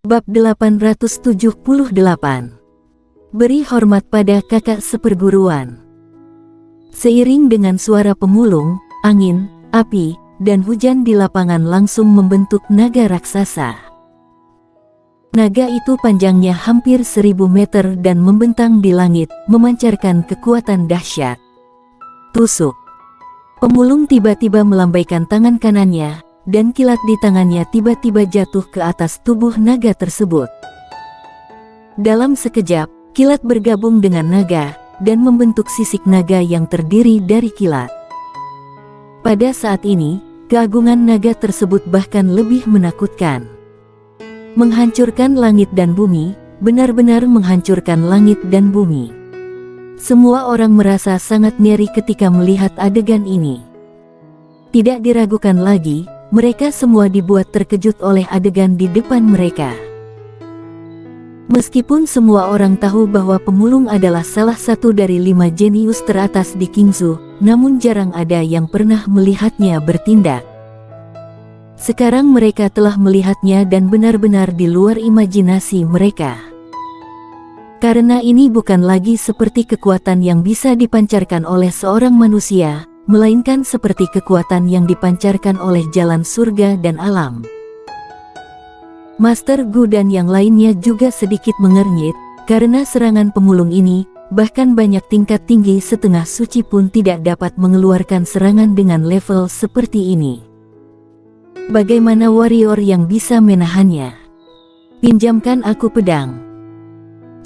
Bab 878. Beri hormat pada kakak seperguruan. Seiring dengan suara pemulung, angin, api, dan hujan di lapangan langsung membentuk naga raksasa. Naga itu panjangnya hampir 1000 meter dan membentang di langit, memancarkan kekuatan dahsyat. Tusuk. Pemulung tiba-tiba melambaikan tangan kanannya, dan kilat di tangannya tiba-tiba jatuh ke atas tubuh naga tersebut. Dalam sekejap, kilat bergabung dengan naga, dan membentuk sisik naga yang terdiri dari kilat. Pada saat ini, keagungan naga tersebut bahkan lebih menakutkan. Menghancurkan langit dan bumi, benar-benar menghancurkan langit dan bumi. Semua orang merasa sangat ngeri ketika melihat adegan ini. Tidak diragukan lagi, mereka semua dibuat terkejut oleh adegan di depan mereka. Meskipun semua orang tahu bahwa pemulung adalah salah satu dari 5 jenius teratas di Qingzhou, namun jarang ada yang pernah melihatnya bertindak. Sekarang mereka telah melihatnya dan benar-benar di luar imajinasi mereka. Karena ini bukan lagi seperti kekuatan yang bisa dipancarkan oleh seorang manusia, melainkan seperti kekuatan yang dipancarkan oleh jalan surga dan alam. Master Gu dan yang lainnya juga sedikit mengernyit, karena serangan pemulung ini, bahkan banyak tingkat tinggi setengah suci pun tidak dapat mengeluarkan serangan dengan level seperti ini. Bagaimana warrior yang bisa menahannya? Pinjamkan aku pedang.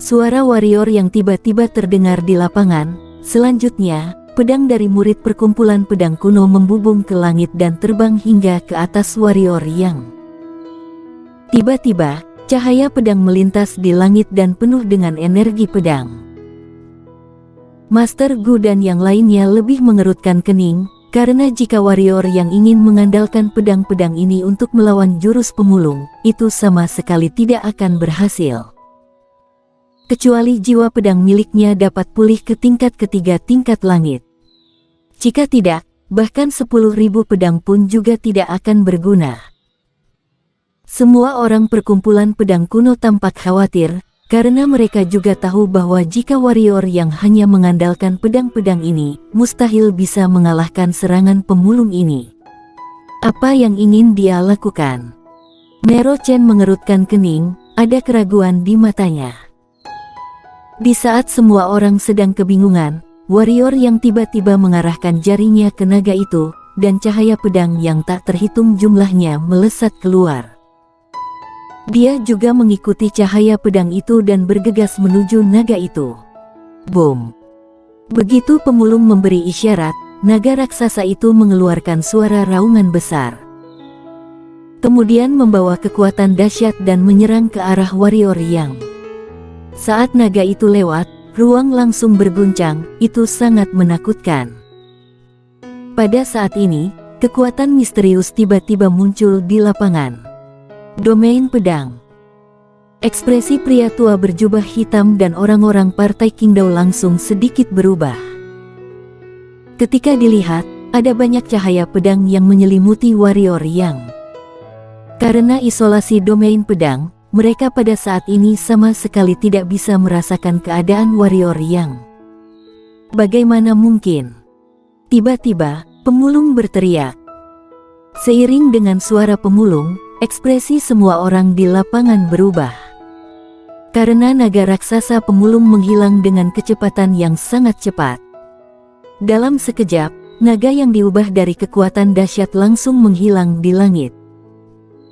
Suara warrior yang tiba-tiba terdengar di lapangan. Selanjutnya, pedang dari murid perkumpulan pedang kuno membubung ke langit dan terbang hingga ke atas warrior yang. Tiba-tiba, cahaya pedang melintas di langit dan penuh dengan energi pedang. Master Gu dan yang lainnya lebih mengerutkan kening, karena jika warrior yang ingin mengandalkan pedang-pedang ini untuk melawan jurus pemulung, itu sama sekali tidak akan berhasil. Kecuali jiwa pedang miliknya dapat pulih ke tingkat ketiga tingkat langit. Jika tidak, bahkan 10.000 pedang pun juga tidak akan berguna. Semua orang perkumpulan pedang kuno tampak khawatir, karena mereka juga tahu bahwa jika warrior yang hanya mengandalkan pedang-pedang ini, mustahil bisa mengalahkan serangan pemulung ini. Apa yang ingin dia lakukan? Mero Chen mengerutkan kening, ada keraguan di matanya. Di saat semua orang sedang kebingungan, warrior yang tiba-tiba mengarahkan jarinya ke naga itu, dan cahaya pedang yang tak terhitung jumlahnya melesat keluar. Dia juga mengikuti cahaya pedang itu dan bergegas menuju naga itu. Boom! Begitu pemulung memberi isyarat, naga raksasa itu mengeluarkan suara raungan besar. Kemudian membawa kekuatan dahsyat dan menyerang ke arah warrior yang. Saat naga itu lewat, ruang langsung berguncang, itu sangat menakutkan. Pada saat ini, kekuatan misterius tiba-tiba muncul di lapangan. Domain pedang. Ekspresi pria tua berjubah hitam dan orang-orang partai Qingdao langsung sedikit berubah. Ketika dilihat, ada banyak cahaya pedang yang menyelimuti warrior yang. Karena isolasi domain pedang, mereka pada saat ini sama sekali tidak bisa merasakan keadaan warrior yang. Bagaimana mungkin? Tiba-tiba, pemulung berteriak. Seiring dengan suara pemulung, ekspresi semua orang di lapangan berubah. Karena naga raksasa pemulung menghilang dengan kecepatan yang sangat cepat. Dalam sekejap, naga yang diubah dari kekuatan dahsyat langsung menghilang di langit.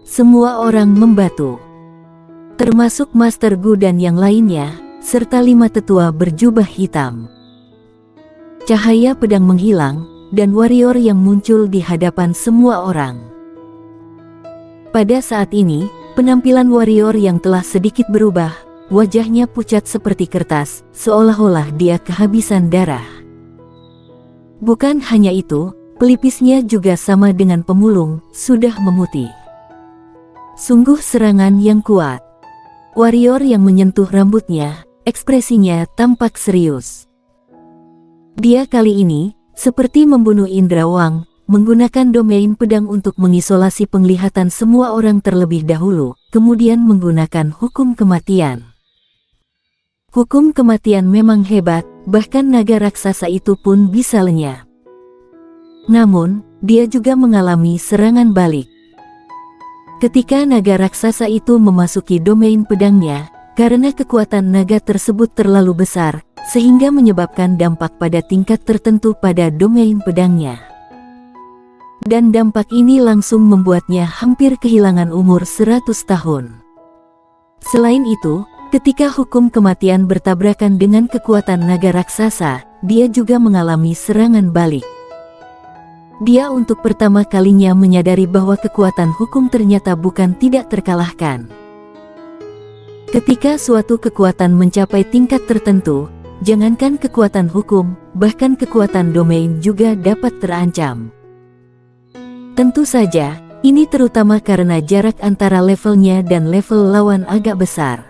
Semua orang membatu. Termasuk Master Gu dan yang lainnya, serta 5 tetua berjubah hitam. Cahaya pedang menghilang, dan warrior yang muncul di hadapan semua orang. Pada saat ini, penampilan warrior yang telah sedikit berubah, wajahnya pucat seperti kertas, seolah-olah dia kehabisan darah. Bukan hanya itu, pelipisnya juga sama dengan pemulung, sudah memutih. Sungguh serangan yang kuat. Warrior yang menyentuh rambutnya, ekspresinya tampak serius. Dia kali ini, seperti membunuh Indra Wang, menggunakan domain pedang untuk mengisolasi penglihatan semua orang terlebih dahulu, kemudian menggunakan hukum kematian. Hukum kematian memang hebat, bahkan naga raksasa itu pun bisa lenyap. Namun, dia juga mengalami serangan balik. Ketika naga raksasa itu memasuki domain pedangnya, karena kekuatan naga tersebut terlalu besar, sehingga menyebabkan dampak pada tingkat tertentu pada domain pedangnya. Dan dampak ini langsung membuatnya hampir kehilangan umur 100 tahun. Selain itu, ketika hukum kematian bertabrakan dengan kekuatan naga raksasa, dia juga mengalami serangan balik. Dia untuk pertama kalinya menyadari bahwa kekuatan hukum ternyata bukan tidak terkalahkan. Ketika suatu kekuatan mencapai tingkat tertentu, jangankan kekuatan hukum, bahkan kekuatan domain juga dapat terancam. Tentu saja, ini terutama karena jarak antara levelnya dan level lawan agak besar.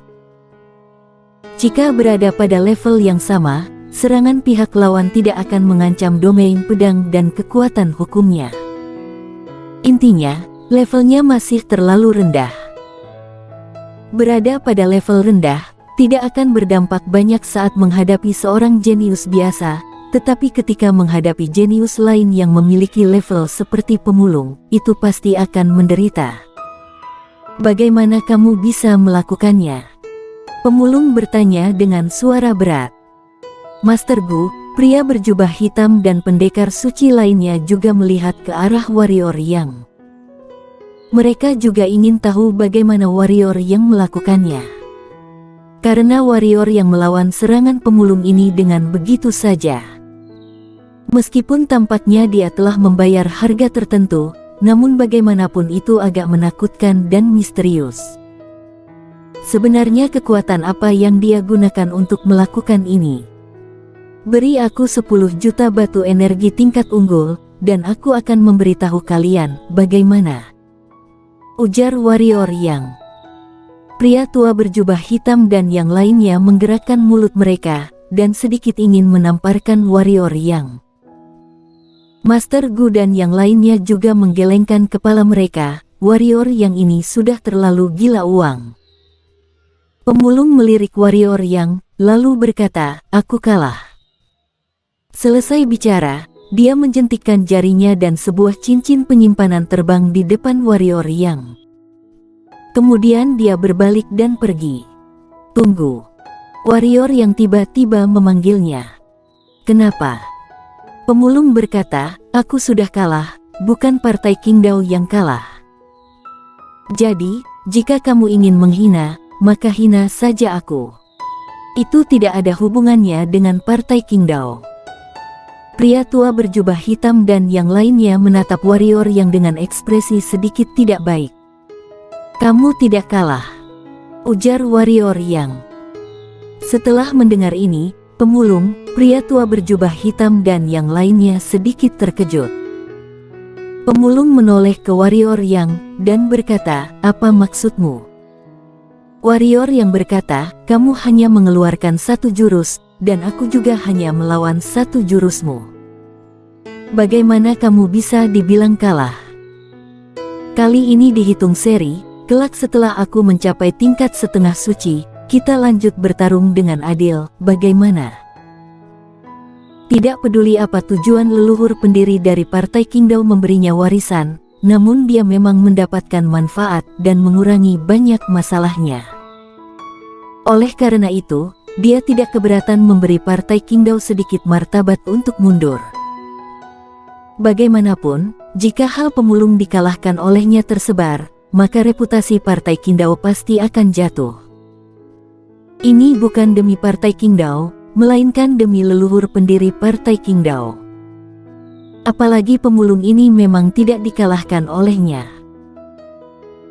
Jika berada pada level yang sama, serangan pihak lawan tidak akan mengancam domain pedang dan kekuatan hukumnya. Intinya, levelnya masih terlalu rendah. Berada pada level rendah, tidak akan berdampak banyak saat menghadapi seorang jenius biasa, tetapi ketika menghadapi jenius lain yang memiliki level seperti pemulung, itu pasti akan menderita. Bagaimana kamu bisa melakukannya? Pemulung bertanya dengan suara berat. Master Gu, pria berjubah hitam dan pendekar suci lainnya juga melihat ke arah warrior Yang. Mereka juga ingin tahu bagaimana warrior Yang melakukannya. Karena warrior yang melawan serangan pemulung ini dengan begitu saja. Meskipun tampaknya dia telah membayar harga tertentu, namun bagaimanapun itu agak menakutkan dan misterius. Sebenarnya kekuatan apa yang dia gunakan untuk melakukan ini? Beri aku 10 juta batu energi tingkat unggul, dan aku akan memberitahu kalian bagaimana. Ujar warrior Yang. Pria tua berjubah hitam dan yang lainnya menggerakkan mulut mereka, dan sedikit ingin menamparkan warrior Yang. Master Gu dan yang lainnya juga menggelengkan kepala mereka, warrior Yang ini sudah terlalu gila uang. Pemulung melirik warrior Yang, lalu berkata, aku kalah. Selesai bicara, dia menjentikkan jarinya dan sebuah cincin penyimpanan terbang di depan warrior Yang. Kemudian dia berbalik dan pergi. Tunggu. Warrior Yang tiba-tiba memanggilnya. Kenapa? Pemulung berkata, aku sudah kalah, bukan partai Qingdao yang kalah. Jadi, jika kamu ingin menghina, maka hina saja aku. Itu tidak ada hubungannya dengan partai Qingdao. Pria tua berjubah hitam dan yang lainnya menatap warrior Yang dengan ekspresi sedikit tidak baik. Kamu tidak kalah, ujar warrior Yang. Setelah mendengar ini, pemulung, pria tua berjubah hitam dan yang lainnya sedikit terkejut. Pemulung menoleh ke warrior Yang, dan berkata, apa maksudmu? Warrior Yang berkata, kamu hanya mengeluarkan satu jurus, dan aku juga hanya melawan satu jurusmu. Bagaimana kamu bisa dibilang kalah? Kali ini dihitung seri, kelak setelah aku mencapai tingkat setengah suci, kita lanjut bertarung dengan adil, bagaimana? Tidak peduli apa tujuan leluhur pendiri dari partai Qingdao memberinya warisan, namun dia memang mendapatkan manfaat dan mengurangi banyak masalahnya. Oleh karena itu, dia tidak keberatan memberi partai Qingdao sedikit martabat untuk mundur. Bagaimanapun, jika hal pemulung dikalahkan olehnya tersebar, maka reputasi partai Qingdao pasti akan jatuh. Ini bukan demi partai Qingdao, melainkan demi leluhur pendiri partai Qingdao. Apalagi pemulung ini memang tidak dikalahkan olehnya.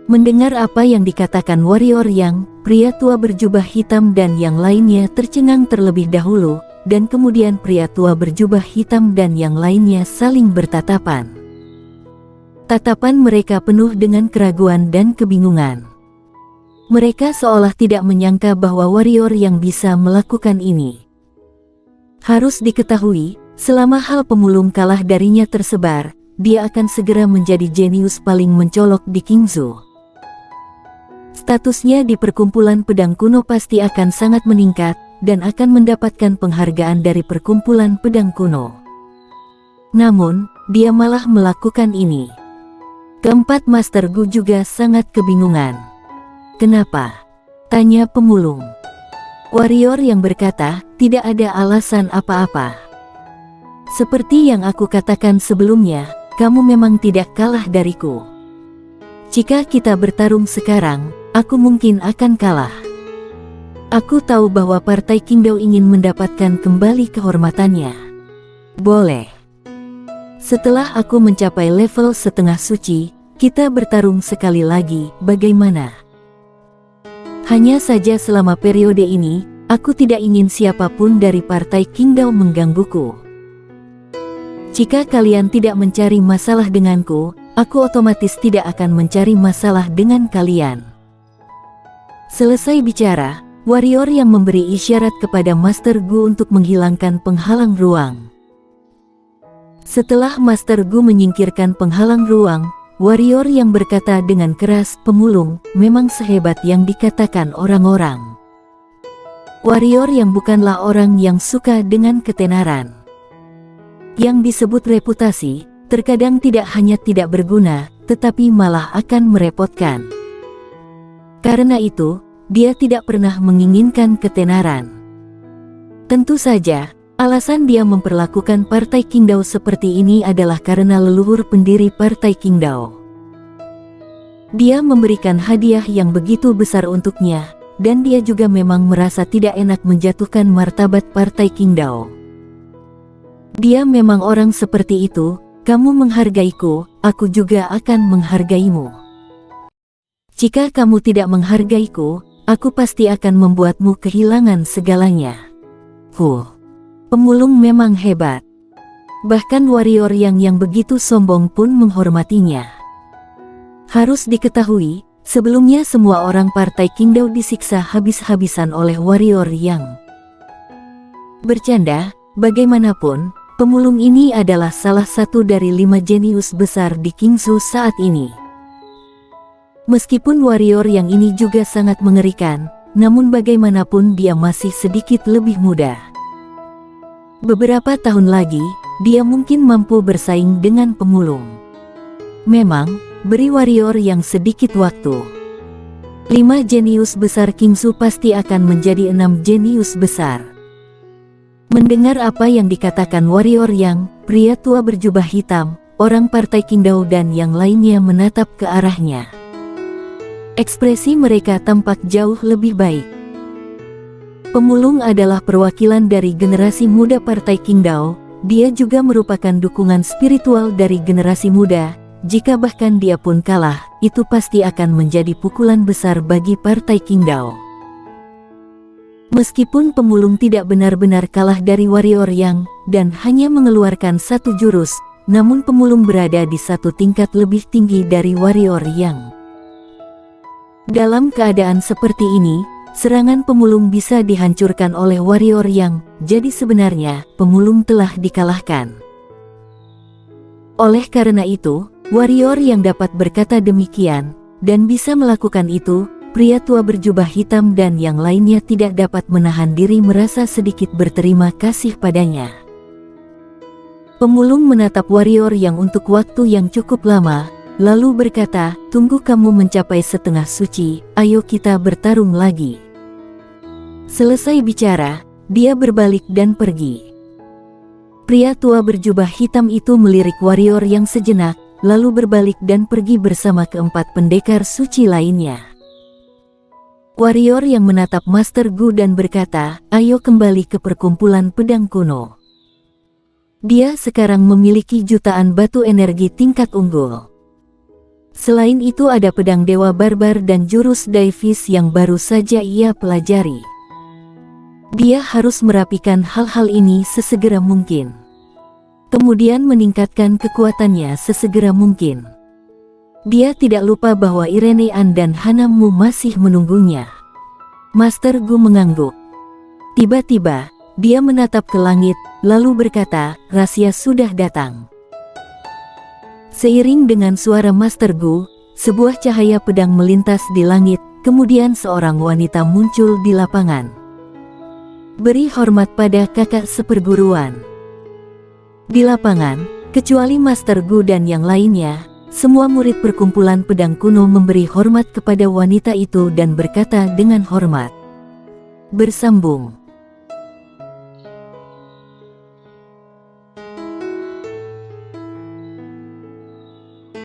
Mendengar apa yang dikatakan warrior Yang, pria tua berjubah hitam dan yang lainnya tercengang terlebih dahulu, dan kemudian pria tua berjubah hitam dan yang lainnya saling bertatapan. Tatapan mereka penuh dengan keraguan dan kebingungan. Mereka seolah tidak menyangka bahwa warrior Yang bisa melakukan ini. Harus diketahui, selama hal pemulung kalah darinya tersebar, dia akan segera menjadi jenius paling mencolok di Qingzhou. Statusnya di perkumpulan pedang kuno pasti akan sangat meningkat, dan akan mendapatkan penghargaan dari perkumpulan pedang kuno. Namun, dia malah melakukan ini. Keempat, Master Gu juga sangat kebingungan. Kenapa? Tanya pemulung. Warrior yang berkata, tidak ada alasan apa-apa. Seperti yang aku katakan sebelumnya, kamu memang tidak kalah dariku. Jika kita bertarung sekarang, aku mungkin akan kalah. Aku tahu bahwa Partai Qingdao ingin mendapatkan kembali kehormatannya. Boleh. Setelah aku mencapai level setengah suci, kita bertarung sekali lagi, bagaimana? Hanya saja selama periode ini, aku tidak ingin siapapun dari Partai Qingdao menggangguku. Jika kalian tidak mencari masalah denganku, aku otomatis tidak akan mencari masalah dengan kalian. Selesai bicara, warrior yang memberi isyarat kepada Master Gu untuk menghilangkan penghalang ruang. Setelah Master Gu menyingkirkan penghalang ruang, warrior yang berkata dengan keras, pemulung, memang sehebat yang dikatakan orang-orang. Warrior yang bukanlah orang yang suka dengan ketenaran. Yang disebut reputasi, terkadang tidak hanya tidak berguna, tetapi malah akan merepotkan. Karena itu, dia tidak pernah menginginkan ketenaran. Tentu saja, alasan dia memperlakukan Partai Qingdao seperti ini adalah karena leluhur pendiri Partai Qingdao. Dia memberikan hadiah yang begitu besar untuknya, dan dia juga memang merasa tidak enak menjatuhkan martabat Partai Qingdao. Dia memang orang seperti itu, kamu menghargaiku, aku juga akan menghargaimu. Jika kamu tidak menghargaiku, aku pasti akan membuatmu kehilangan segalanya. Pemulung memang hebat. Bahkan warrior yang begitu sombong pun menghormatinya. Harus diketahui, sebelumnya semua orang Partai Qingdao disiksa habis-habisan oleh warrior yang bercanda. Bagaimanapun, pemulung ini adalah salah satu dari 5 jenius besar di Qingzhou saat ini. Meskipun warrior yang ini juga sangat mengerikan, namun bagaimanapun dia masih sedikit lebih muda. Beberapa tahun lagi, dia mungkin mampu bersaing dengan pemulung. Memang, beri warrior yang sedikit waktu. 5 jenius besar Qingzhou pasti akan menjadi 6 jenius besar. Mendengar apa yang dikatakan warrior yang, pria tua berjubah hitam, orang Partai Qingdao dan yang lainnya menatap ke arahnya. Ekspresi mereka tampak jauh lebih baik. Pemulung adalah perwakilan dari generasi muda Partai Qingdao, dia juga merupakan dukungan spiritual dari generasi muda. Jika bahkan dia pun kalah, itu pasti akan menjadi pukulan besar bagi Partai Qingdao. Meskipun pemulung tidak benar-benar kalah dari warrior yang, dan hanya mengeluarkan satu jurus, namun pemulung berada di satu tingkat lebih tinggi dari warrior yang. Dalam keadaan seperti ini, serangan pemulung bisa dihancurkan oleh warrior yang, jadi sebenarnya, pemulung telah dikalahkan. Oleh karena itu, warrior yang dapat berkata demikian, dan bisa melakukan itu, pria tua berjubah hitam dan yang lainnya tidak dapat menahan diri merasa sedikit berterima kasih padanya. Pemulung menatap warrior yang untuk waktu yang cukup lama, lalu berkata, tunggu kamu mencapai setengah suci, ayo kita bertarung lagi. Selesai bicara, dia berbalik dan pergi. Pria tua berjubah hitam itu melirik warrior yang sejenak, lalu berbalik dan pergi bersama keempat pendekar suci lainnya. Warrior yang menatap Master Gu dan berkata, ayo kembali ke perkumpulan pedang kuno. Dia sekarang memiliki jutaan batu energi tingkat unggul. Selain itu ada pedang dewa barbar dan jurus Daivis yang baru saja ia pelajari. Dia harus merapikan hal-hal ini sesegera mungkin. Kemudian meningkatkan kekuatannya sesegera mungkin. Dia tidak lupa bahwa Irene An dan Hanamu masih menunggunya. Master Gu mengangguk. Tiba-tiba, dia menatap ke langit, lalu berkata, rahasia sudah datang. Seiring dengan suara Master Gu, sebuah cahaya pedang melintas di langit, kemudian seorang wanita muncul di lapangan. Beri hormat pada kakak seperguruan. Di lapangan, kecuali Master Gu dan yang lainnya, semua murid perkumpulan pedang kuno memberi hormat kepada wanita itu dan berkata dengan hormat. Bersambung.